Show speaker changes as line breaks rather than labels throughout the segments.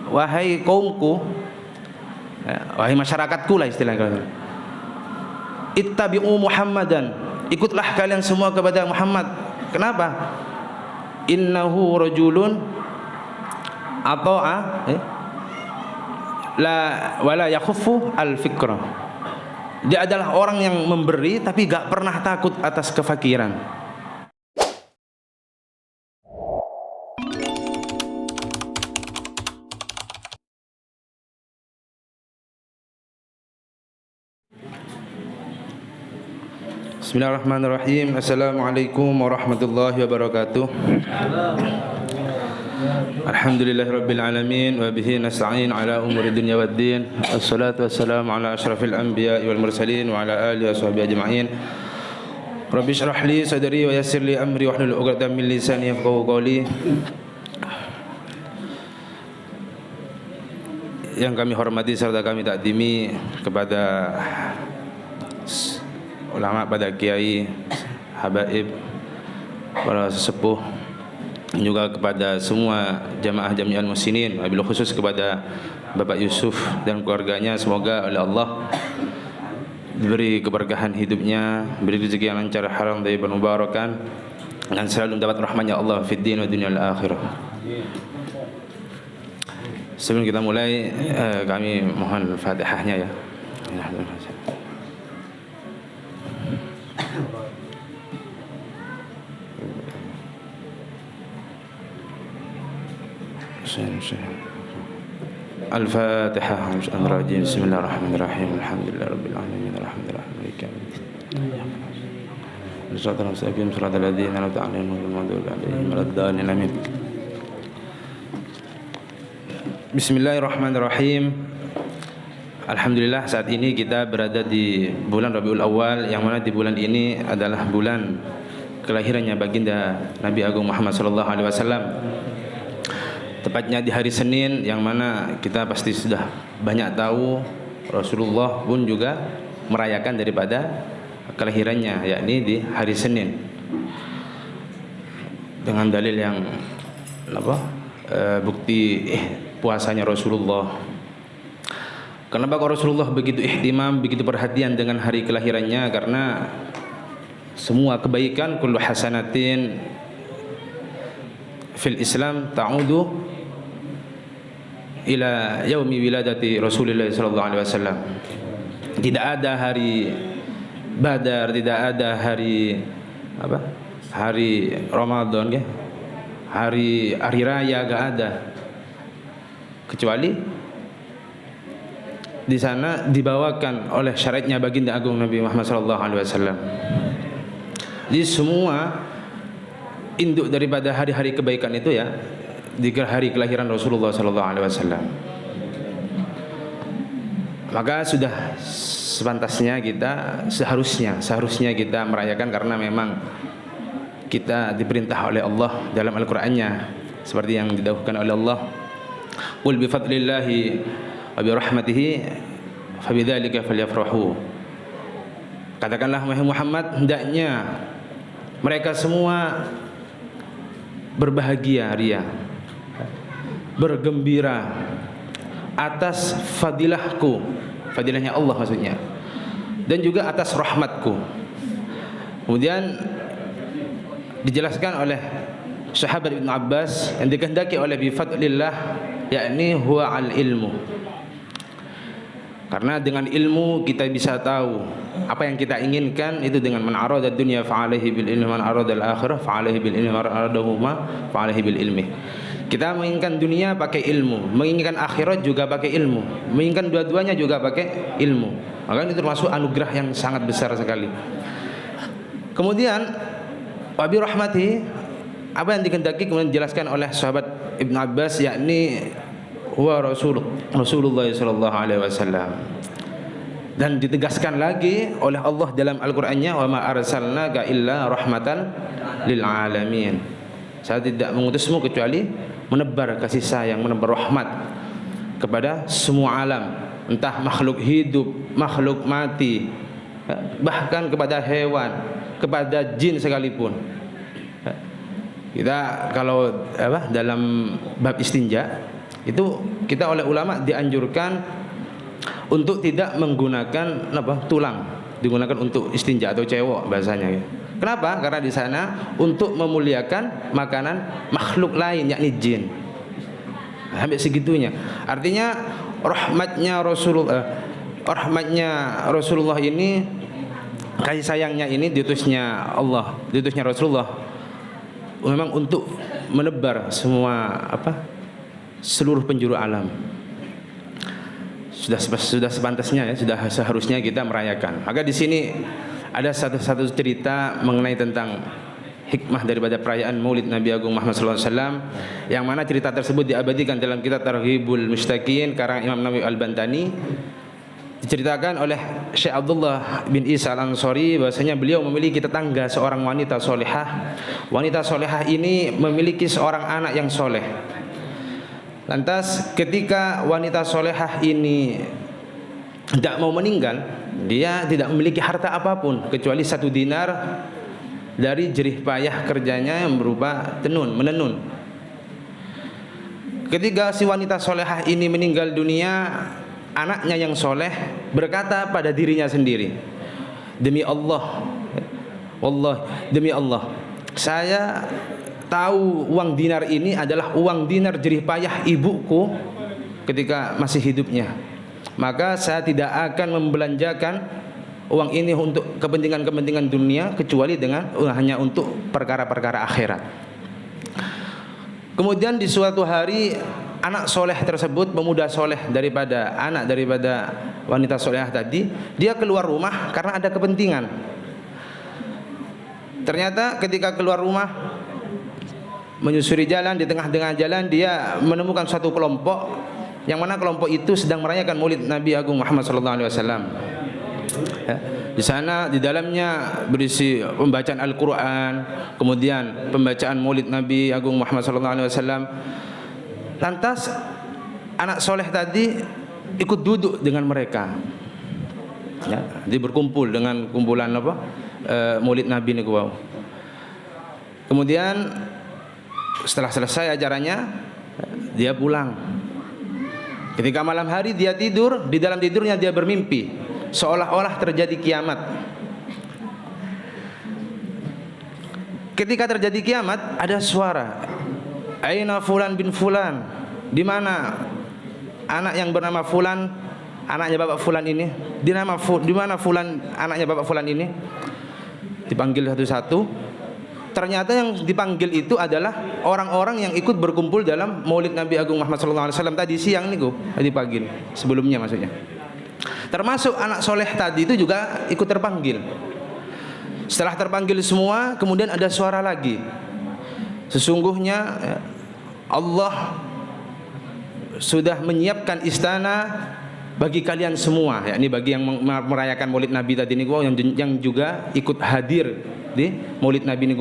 wahai kaumku, wahai masyarakatku lah istilahnya, ittabi'u Muhammadan, ikutlah kalian semua kepada Muhammad. Kenapa? Innahu rajulun ata'a la wala yakhuffu al-fikra. Dia adalah orang yang memberi tapi gak pernah takut atas kefakiran. Bismillahirrahmanirrahim. Assalamualaikum warahmatullahi wabarakatuh. Alhamdulillahirabbil alamin wa bihi nasta'in ala umuri dunya waddin. Wassalatu wassalamu ala asyrafil anbiya'i wal mursalin wa ala alihi washabbihi ajma'in. Rabbi shrah li sadri wa yassir li amri wahlul 'uqdatam min lisani yafqahu qawli. Yang kami hormati serta kami takdimi kepada ulama, pada kiai, habaib, para sesepuh, juga kepada semua jamaah Jami'an Muslimin, wabil khusus kepada Bapak Yusuf dan keluarganya. Semoga oleh Allah diberi keberkahan hidupnya, beri rezeki yang lancar, haram, thayyiban, mubarakan, dan selalu mendapat rahmatnya Allah fid din wa dunya al akhirah. Sebelum kita mulai, kami mohon Fatihahnya ya. Al-Fatihah. Bismillahirrahmanirrahim. Alhamdulillahirabbil alamin. Alhamdulillah maliki yaumiddin. Shiratal mustaqim shiratal ladzina an'amta 'alaihim ghairil maghdubi 'alaihim waladdallin. Amin. Bismillahirrahmanirrahim. Alhamdulillah, saat ini kita berada di bulan Rabiul Awal, yang mana di bulan ini adalah bulan kelahirannya baginda Nabi Agung Muhammad sallallahu alaihi wasallam. Tepatnya di hari Senin, yang mana kita pasti sudah banyak tahu Rasulullah pun juga merayakan daripada kelahirannya, yakni di hari Senin, dengan dalil yang bukti puasanya Rasulullah. Kenapa Rasulullah begitu ihtimam, begitu perhatian dengan hari kelahirannya? Karena semua kebaikan, kullu hasanatin fil Islam ta'udu ila yaumi wiladati Rasulullah sallallahu alaihi wasallam. Tidak ada hari Badar, tidak ada hari hari Ramadan ya, hari raya, gak ada, kecuali di sana dibawakan oleh syariatnya baginda agung Nabi Muhammad sallallahu alaihi wasallam. Jadi semua induk daripada hari-hari kebaikan itu ya di hari kelahiran Rasulullah sallallahu alaihi wasallam. Maka sudah sepantasnya kita, seharusnya kita merayakan, karena memang kita diperintah oleh Allah dalam Al-Qur'annya, seperti yang didahulukan oleh Allah, qul bi fadlillahi wa bi rahmatihi fabidzalika falyafrahu. Katakanlah wahai Muhammad, hendaknya mereka semua berbahagia ria, bergembira atas fadilahku, fadilahnya Allah maksudnya, dan juga atas rahmatku. Kemudian dijelaskan oleh sahabat Ibn Abbas yang dikehendaki oleh bifadlillah, yakni huwa al ilmu. Karena dengan ilmu kita bisa tahu apa yang kita inginkan. Itu dengan man arada dunya fa'alaihi bil ilmi, man arada al akhirah fa'alaihi bil ilmi, man aradahuma fa'alaihi bil ilmi. Kita menginginkan dunia pakai ilmu, menginginkan akhirat juga pakai ilmu, menginginkan dua-duanya juga pakai ilmu. Maka itu termasuk anugerah yang sangat besar sekali. Kemudian wabi rahmati, apa yang dikehendaki kemudian dijelaskan oleh sahabat Ibn Abbas, yakni huwa Rasulullah sallallahu alaihi wasallam. Dan ditegaskan lagi oleh Allah dalam Al-Qur'annya, wa ma arsalnaka illa rahmatan lil alamin. Saya tidak mengutusmu kecuali menebar kasih sayang, menebar rahmat kepada semua alam, entah makhluk hidup, makhluk mati, bahkan kepada hewan, kepada jin sekalipun. Kita kalau dalam bab istinja, Itu kita oleh ulama dianjurkan untuk tidak menggunakan tulang, digunakan untuk istinja atau cewek bahasanya ya. Kenapa? Karena di sana untuk memuliakan makanan makhluk lain yakni jin. Sampai segitunya. Artinya rahmatnya Rasulullah ini, kasih sayangnya ini, diutusnya Allah, diutusnya Rasulullah memang untuk menebar semua seluruh penjuru alam. Sudah sepantasnya ya, sudah seharusnya kita merayakan. Maka di sini ada satu cerita mengenai tentang hikmah daripada perayaan Maulid Nabi Agung Muhammad SAW, yang mana cerita tersebut diabadikan dalam kitab Targhibul Mushtaqin karang Imam Nawawi Al-Bantani. Diceritakan oleh Syekh Abdullah bin Isa Al-Ansari bahwasanya beliau memiliki tetangga seorang wanita solehah. Wanita solehah ini memiliki seorang anak yang soleh. Lantas ketika wanita solehah ini tidak mau meninggal, dia tidak memiliki harta apapun kecuali 1 dinar dari jerih payah kerjanya yang berupa menenun. Ketika si wanita solehah ini meninggal dunia, anaknya yang soleh berkata pada dirinya sendiri, demi Allah, demi Allah, saya tahu uang dinar ini adalah uang dinar jerih payah ibuku ketika masih hidupnya. Maka saya tidak akan membelanjakan uang ini untuk kepentingan-kepentingan dunia kecuali dengan hanya untuk perkara-perkara akhirat. Kemudian di suatu hari anak soleh tersebut, pemuda soleh daripada wanita solehah tadi, dia keluar rumah karena ada kepentingan. Ternyata ketika keluar rumah, menyusuri jalan, di tengah-tengah jalan dia menemukan suatu kelompok, yang mana kelompok itu sedang merayakan Maulid Nabi Agung Muhammad SAW. Ya, di sana di dalamnya berisi pembacaan Al-Quran, kemudian pembacaan Maulid Nabi Agung Muhammad SAW. Lantas anak soleh tadi ikut duduk dengan mereka. Ya, dia berkumpul dengan kumpulan Maulid Nabi ini. Kemudian setelah selesai acaranya, dia pulang. Ketika malam hari dia tidur, di dalam tidurnya dia bermimpi seolah-olah terjadi kiamat. Ketika terjadi kiamat, ada suara, aina fulan bin fulan, di mana anak yang bernama fulan, anaknya bapak fulan ini, di mana fulan, anaknya bapak fulan ini. Dipanggil satu-satu. Ternyata yang dipanggil itu adalah orang-orang yang ikut berkumpul dalam Maulid Nabi Agung Muhammad SAW tadi siang nih, tadi pagi sebelumnya maksudnya. Termasuk anak soleh tadi itu juga ikut terpanggil. Setelah terpanggil semua, kemudian ada suara lagi. Sesungguhnya Allah sudah menyiapkan istana bagi kalian semua, yakni bagi yang merayakan Maulid Nabi tadi ini, yang juga ikut hadir di Maulid Nabi ini.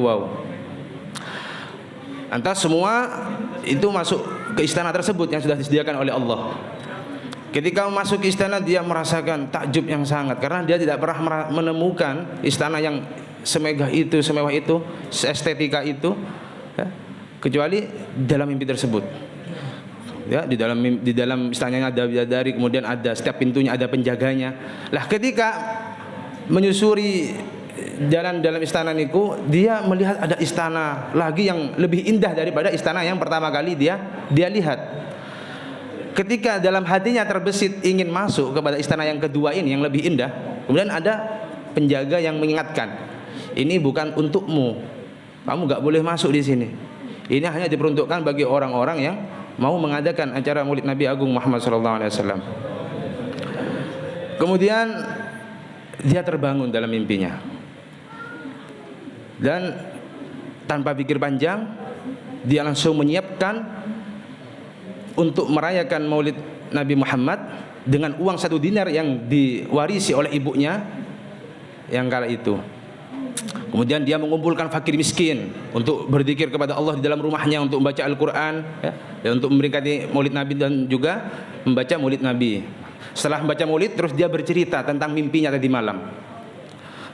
Lantas semua itu masuk ke istana tersebut yang sudah disediakan oleh Allah. Ketika masuk ke istana, dia merasakan takjub yang sangat, karena dia tidak pernah menemukan istana yang semewah itu, estetika itu, ya, kecuali dalam mimpi tersebut. Ya, di dalam istananya ada bidadari, kemudian ada setiap pintunya ada penjaganya. Lah ketika menyusuri jalan dalam istana niku, dia melihat ada istana lagi yang lebih indah daripada istana yang pertama kali dia lihat. Ketika dalam hatinya terbesit ingin masuk kepada istana yang kedua ini yang lebih indah, kemudian ada penjaga yang mengingatkan, ini bukan untukmu, kamu gak boleh masuk di sini. Ini hanya diperuntukkan bagi orang-orang yang mau mengadakan acara Maulid Nabi Agung Muhammad SAW. Kemudian dia terbangun dalam mimpinya, dan tanpa pikir panjang dia langsung menyiapkan untuk merayakan Maulid Nabi Muhammad dengan uang 1 dinar yang diwarisi oleh ibunya yang kala itu. Kemudian dia mengumpulkan fakir miskin untuk berzikir kepada Allah di dalam rumahnya, untuk membaca Al-Quran, ya, dan untuk memperingati Maulid Nabi dan juga membaca Maulid Nabi. Setelah membaca Maulid, terus dia bercerita tentang mimpinya tadi malam.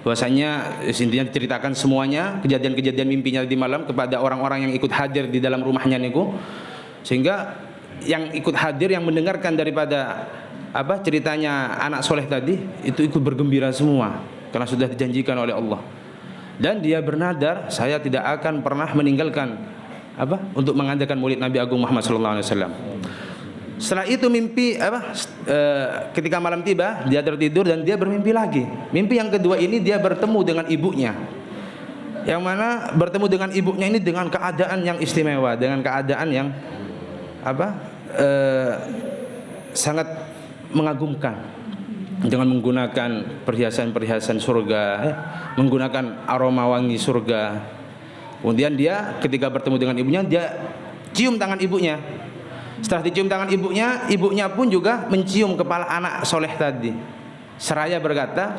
Bahwasanya intinya diceritakan semuanya kejadian-kejadian mimpinya tadi malam kepada orang-orang yang ikut hadir di dalam rumahnya niku, sehingga yang ikut hadir, yang mendengarkan daripada ceritanya anak soleh tadi, itu ikut bergembira semua karena sudah dijanjikan oleh Allah. Dan dia bernadar, saya tidak akan pernah meninggalkan untuk mengadakan Maulid Nabi Agung Muhammad sallallahu alaihi wasallam. Setelah itu mimpi ketika malam tiba, dia tertidur dan dia bermimpi lagi. Mimpi yang kedua ini dia bertemu dengan ibunya. Yang mana bertemu dengan ibunya ini dengan keadaan yang istimewa, dengan keadaan yang sangat mengagumkan, dengan menggunakan perhiasan-perhiasan surga, menggunakan aroma wangi surga. Kemudian dia ketika bertemu dengan ibunya, dia cium tangan ibunya. Setelah dicium tangan ibunya, ibunya pun juga mencium kepala anak soleh tadi, seraya berkata,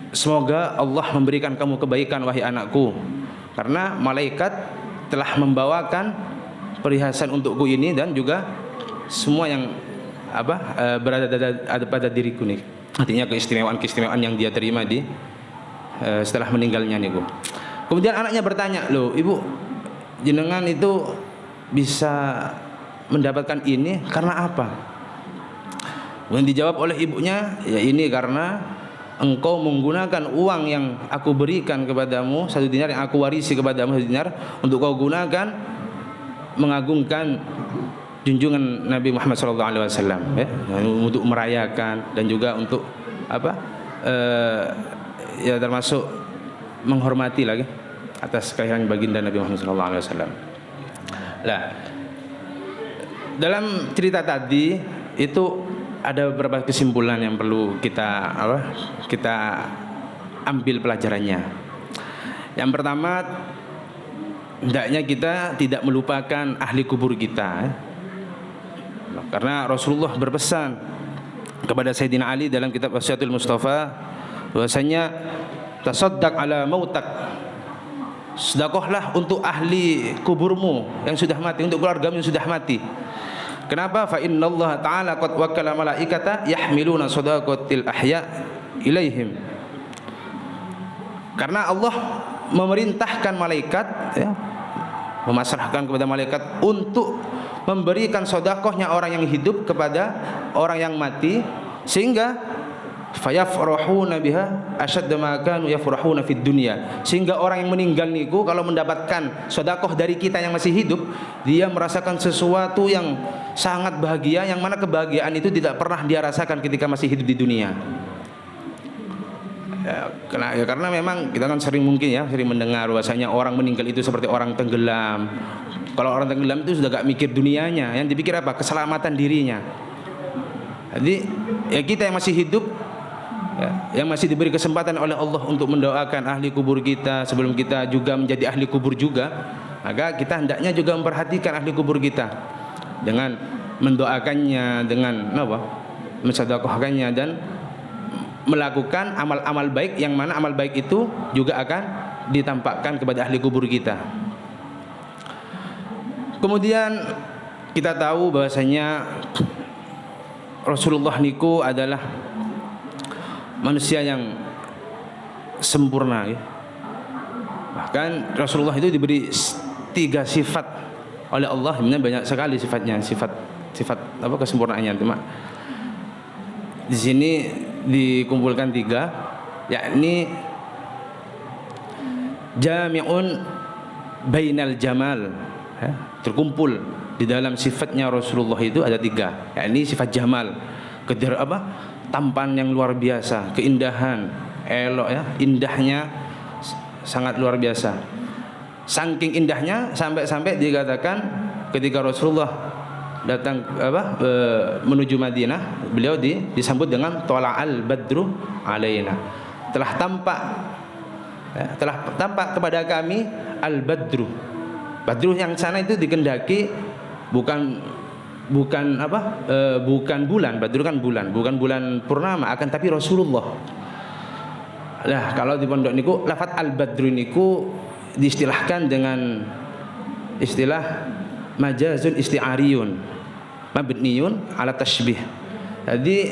semoga Allah memberikan kamu kebaikan wahai anakku, karena malaikat telah membawakan perhiasan untukku ini dan juga semua yang berada pada diriku nih. Artinya keistimewaan yang dia terima setelah meninggalnya nih, Bu. Kemudian anaknya bertanya, loh ibu, jenengan itu bisa mendapatkan ini karena apa? Kemudian dijawab oleh ibunya, ya ini karena engkau menggunakan uang yang aku berikan kepadamu, 1 dinar yang aku warisi kepadamu 1 dinar, untuk kau gunakan mengagungkan junjungan Nabi Muhammad SAW, ya, untuk merayakan dan juga untuk ya termasuk menghormati lagi atas kelahiran baginda Nabi Muhammad SAW. Nah, dalam cerita tadi itu ada beberapa kesimpulan yang perlu kita ambil pelajarannya. Yang pertama, hendaknya kita tidak melupakan ahli kubur kita, karena Rasulullah berpesan kepada Sayyidina Ali dalam kitab Wasiatul Mustafa bahwasanya tasaddaq ala mautak, sedekahlah untuk ahli kuburmu yang sudah mati, untuk keluargamu yang sudah mati. Kenapa? Fa innallaha ta'ala qad wakkala malaikata yahmiluna sadaqatil ahya ilaihim. Karena Allah memerintahkan malaikat, ya, memasrahkan kepada malaikat untuk memberikan sedekahnya orang yang hidup kepada orang yang mati, sehingga fayafrahuna biha asyadda ma kanu yafrahuna fid dunya, sehingga orang yang meninggal niku kalau mendapatkan sedekah dari kita yang masih hidup, dia merasakan sesuatu yang sangat bahagia, yang mana kebahagiaan itu tidak pernah dia rasakan ketika masih hidup di dunia. Karena memang kita kan sering mendengar bahwasanya orang meninggal itu seperti orang tenggelam. Kalau orang tenggelam itu sudah gak mikir dunianya, yang dipikir apa? Keselamatan dirinya. Jadi ya kita yang masih hidup, ya, yang masih diberi kesempatan oleh Allah untuk mendoakan ahli kubur kita sebelum kita juga menjadi ahli kubur juga, maka kita hendaknya juga memperhatikan ahli kubur kita dengan mendoakannya, dengan mensedekahkannya dan melakukan amal-amal baik, yang mana amal baik itu juga akan ditampakkan kepada ahli kubur kita. Kemudian kita tahu bahwasanya Rasulullah niku adalah manusia yang sempurna, ya. Bahkan Rasulullah itu diberi 3 sifat oleh Allah, banyak sekali sifatnya, sifat kesempurnaannya. Cuma di sini dikumpulkan 3, yakni jami'un bainal jamal, ya, terkumpul di dalam sifatnya Rasulullah itu ada 3, yakni sifat jamal, tampan yang luar biasa, keindahan, elok, ya, indahnya sangat luar biasa. Saking indahnya sampai dikatakan ketika Rasulullah datang menuju Madinah, beliau disambut dengan tola'al badru alaina, telah tampak kepada kami al badru. Badru yang sana itu dikendaki bukan bulan. Badru kan bulan, bukan bulan purnama, akan tapi Rasulullah. Nah, kalau di pondok niku lafaz al badru niku diistilahkan dengan istilah majazun isti'ariyun mabniyun ala tashbih. Jadi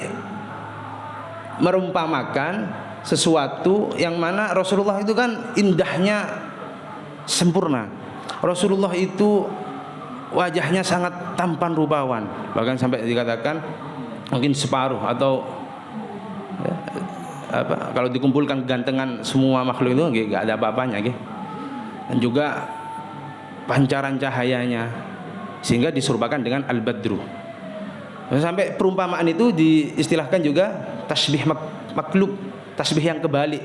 merumpamakan sesuatu yang mana Rasulullah itu kan indahnya sempurna. Rasulullah itu wajahnya sangat tampan rupawan, bahkan sampai dikatakan mungkin separuh atau ya, kalau dikumpulkan gantengan semua makhluk itu nggak ada apa-apanya gitu. Dan juga pancaran cahayanya sehingga diserupakan dengan al-badru. Sampai perumpamaan itu diistilahkan juga tasbih maklub, tasbih yang kebalik.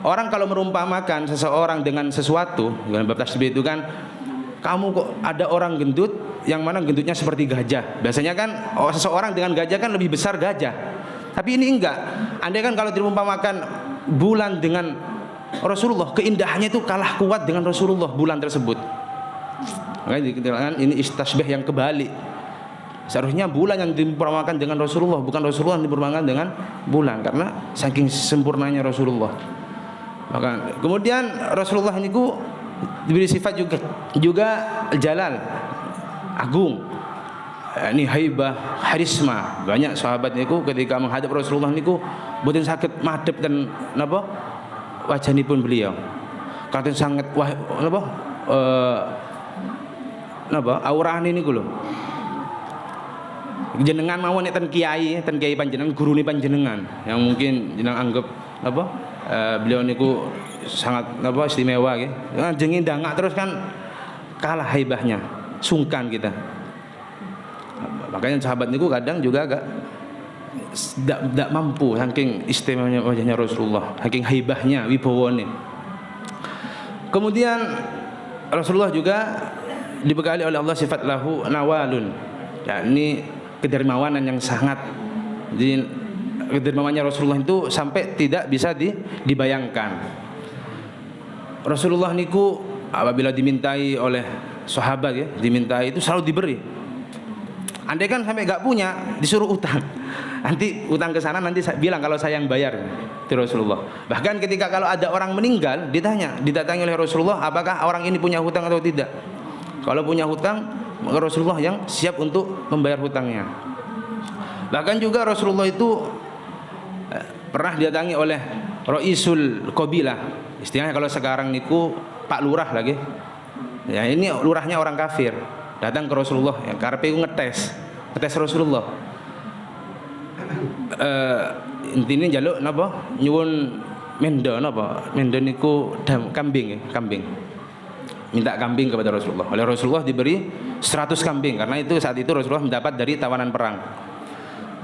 Orang kalau merumpamakan seseorang dengan sesuatu, dengan bab tasbih itu kan, kamu kok ada orang gendut yang mana gendutnya seperti gajah. Biasanya kan seseorang dengan gajah kan lebih besar gajah. Tapi ini enggak. Andai kan kalau dirumpamakan bulan dengan Rasulullah, keindahannya itu kalah kuat dengan Rasulullah bulan tersebut. Makanya dikatakan ini tasbih yang kebalik. Seharusnya bulan yang diperumpamakan dengan Rasulullah, bukan Rasulullah yang diperumpamakan dengan bulan, karena saking sempurnanya Rasulullah. Maka kemudian Rasulullah ini diberi sifat juga jalal, agung. Ini haibah, harisma. Banyak sahabat niku ketika menghadap Rasulullah niku boten sakit madhep dan napa wajahipun beliau. Katen sangat napa aurane niku lho. Jenengan mawon nek ten kiai panjenengan gurune panjenengan yang mungkin jenengan anggap apa beliau niku sangat apa istimewa gitu. Jenenge ndangak terus kan kalah haibahnya, sungkan kita. Makanya sahabat niku kadang juga agak tidak mampu saking istimewanya wajahnya Rasulullah, saking haibahnya, wibawane. Kemudian Rasulullah juga dibekali oleh Allah sifat lahu nawalun, yakni kedermawanan yang sangat. Jadi kedermawannya Rasulullah itu sampai tidak bisa dibayangkan. Rasulullah niku apabila dimintai oleh sahabat ya, dimintai itu selalu diberi. Andai kan sampai gak punya, disuruh utang. Nanti utang ke sana, nanti bilang kalau saya yang bayar. Itu Rasulullah. Bahkan ketika kalau ada orang meninggal, didatangi oleh Rasulullah, apakah orang ini punya hutang atau tidak? Kalau punya hutang, maka Rasulullah yang siap untuk membayar hutangnya. Bahkan juga Rasulullah itu pernah didatangi oleh Raisul Qabilah. Istilahnya kalau sekarang niku Pak Lurah lagi. Ya ini lurahnya orang kafir. Datang ke Rasulullah, yang karepe ngetes Rasulullah. Intine njaluk napa? Nyuwun mendo napa? Mendo niku kambing ya, kambing. Minta kambing kepada Rasulullah. Oleh Rasulullah diberi 100 kambing karena itu saat itu Rasulullah mendapat dari tawanan perang.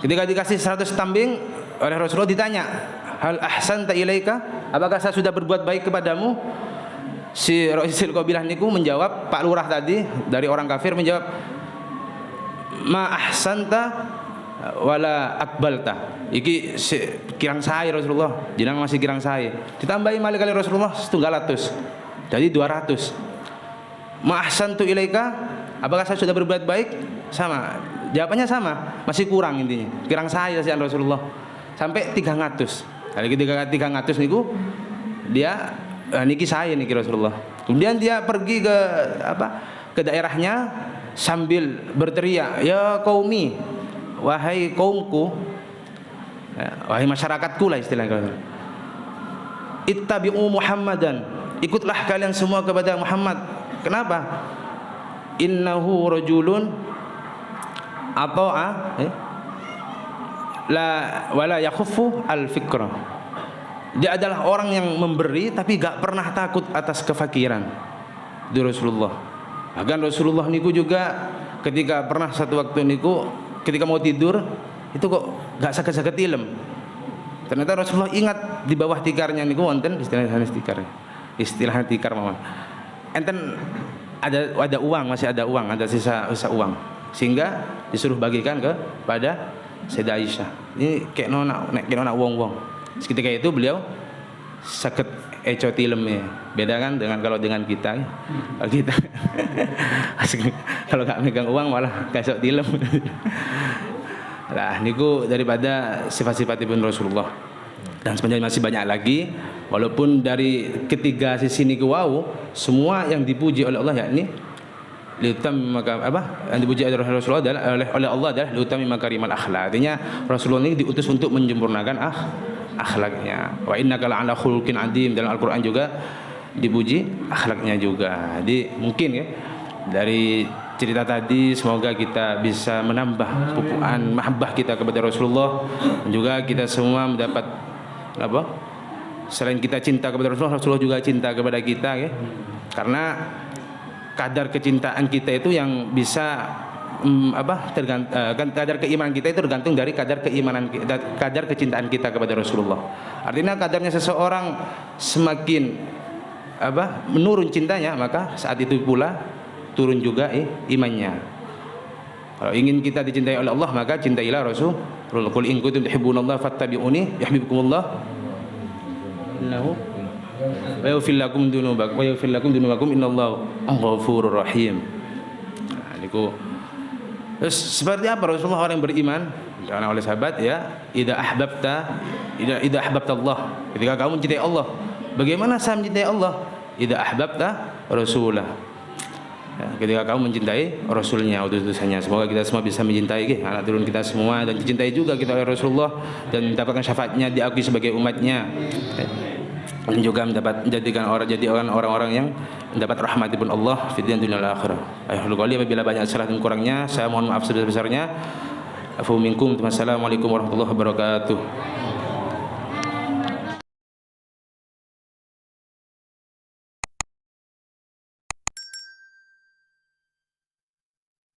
Ketika dikasih 100 kambing, oleh Rasulullah ditanya, "Hal ahsanta ilaika?" Apakah saya sudah berbuat baik kepadamu? Si Raisul Qabilah niku menjawab, Pak Lurah tadi dari orang kafir menjawab, "Ma ahsanta wala akbalta." Iki kirang sae Rasulullah, jenengan masih kirang sae. Ditambahi malih kali Rasulullah 100. Jadi 200. Ma ahsantu ilaika? Apakah saya sudah berbuat baik? Sama. Jawabannya sama, masih kurang intinya. Kirang sae sih Rasulullah. Sampai 300. Kali ketika 300 niku dia niki saya niki Rasulullah. Kemudian dia pergi ke daerahnya sambil berteriak, "Ya qaumi, wahai kaumku, wahai masyarakatku lah istilahnya. Ittabi'u Muhammadan, ikutlah kalian semua kepada Muhammad. Kenapa? Innahu rajulun ata'a la wala yakhuffu al-fikra." Dia adalah orang yang memberi tapi gak pernah takut atas kefakiran. Itu Rasulullah. Bahkan Rasulullah niku juga ketika pernah satu waktu niku ketika mau tidur itu kok gak sakit-sakit ilem. Ternyata Rasulullah ingat di bawah tikarnya niku wonten istilahnya tikar. Istilahnya tikar mama. Enten ada uang, masih ada uang, ada sisa uang. Sehingga disuruh bagikan kepada Sayyidah Aisyah. Ini kayak nona wong-wong. Ketika itu beliau sakit eco tilem ya. Beda kan kalau dengan kita ya. Kalau kita kalau gak megang uang malah kasok tilem. Lah niku daripada sifat-sifat ibn Rasulullah. Dan sebenarnya masih banyak lagi. Walaupun dari ketiga sisi niku semua yang dipuji oleh Allah yakni yang dipuji oleh Rasulullah oleh Allah adalah liutami makarimal akhlak. Artinya Rasulullah ini diutus untuk menyempurnakan akhlaknya. Wa innaka la'ala khuluqin adzim, dalam Al-Qur'an juga dipuji akhlaknya juga. Jadi mungkin ya dari cerita tadi, semoga kita bisa menambah pupuan mahabbah kita kepada Rasulullah, dan juga kita semua mendapat apa? Selain kita cinta kepada Rasulullah, Rasulullah juga cinta kepada kita, ya. Karena kadar kecintaan kita itu yang bisa kadar keimanan kita itu tergantung dari kadar kecintaan kita kepada Rasulullah. Artinya kadarnya seseorang semakin menurun cintanya, maka saat itu pula turun juga imannya. Kalau ingin kita dicintai oleh Allah, maka cintailah Rasulullah. Qul in kuntum tuhibbunallaha fattabi'uni yuhibbukumullah innahu wa yaghfir lakum dzunubakum innallaha ghafurur rahim. Nah, niku terus seperti apa Rasulullah orang yang beriman? Karena oleh sahabat, ya, idza ahbabta Allah, ketika kamu mencintai Allah. Bagaimana saya mencintai Allah? Idza ahbabta Rasulah, ya, ketika kamu mencintai Rasulnya, utusannya. Semoga kita semua bisa mencintai anak turun kita semua, dan dicintai juga kita oleh Rasulullah, dan mendapatkan syafaatnya, diakui sebagai umatnya, dan juga menjadi orang-orang yang mendapat rahmatipun Allah fi dunia dan akhirat. Apabila banyak salah dan kurangnya, saya mohon maaf sebesar-besarnya. Afu minkum. Wassalamualaikum warahmatullahi wabarakatuh.